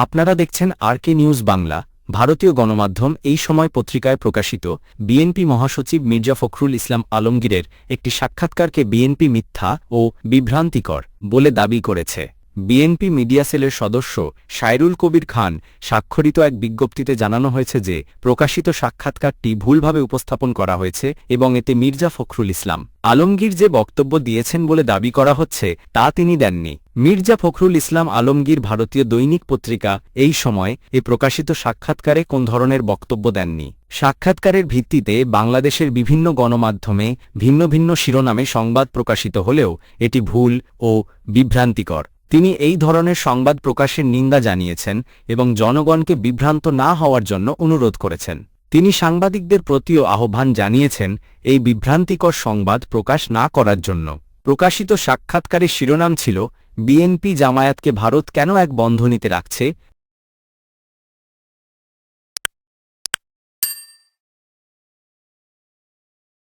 আপনারা দেখছেন আরকে নিউজ বাংলা। ভারতীয় গণমাধ্যম এই সময় পত্রিকায় প্রকাশিত বিএনপি মহাসচিব মির্জা ফখরুল ইসলাম আলমগীরের একটি সাক্ষাৎকারকে বিএনপি মিথ্যা ও বিভ্রান্তিকর বলে দাবি করেছে। বিএনপি মিডিয়া সেলের সদস্য সাইরুল কবির খান স্বাক্ষরিত এক বিজ্ঞপ্তিতে জানানো হয়েছে যে প্রকাশিত সাক্ষাৎকারটি ভুলভাবে উপস্থাপন করা হয়েছে এবং এতে মির্জা ফখরুল ইসলাম আলমগীর যে বক্তব্য দিয়েছেন বলে দাবি করা হচ্ছে তা তিনি দেননি। মির্জা ফখরুল ইসলাম আলমগীর ভারতীয় দৈনিক পত্রিকা এই সময় এ প্রকাশিত সাক্ষাৎকারে কোন ধরনের বক্তব্য দেননি। সাক্ষাৎকারের ভিত্তিতে বাংলাদেশের বিভিন্ন গণমাধ্যমে ভিন্ন ভিন্ন শিরোনামে সংবাদ প্রকাশিত হলেও এটি ভুল ও বিভ্রান্তিকর। তিনি এই ধরনের সংবাদ প্রকাশের নিন্দা জানিয়েছেন এবং জনগণকে বিভ্রান্ত না হওয়ার জন্য অনুরোধ করেছেন। তিনি সাংবাদিকদের প্রতিও আহ্বান জানিয়েছেন এই বিভ্রান্তিকর সংবাদ প্রকাশ না করার জন্য। প্রকাশিত সাক্ষাৎকারের শিরোনাম ছিল বিএনপি জামায়াতকে ভারত কেন এক বন্ধনীতে রাখছে,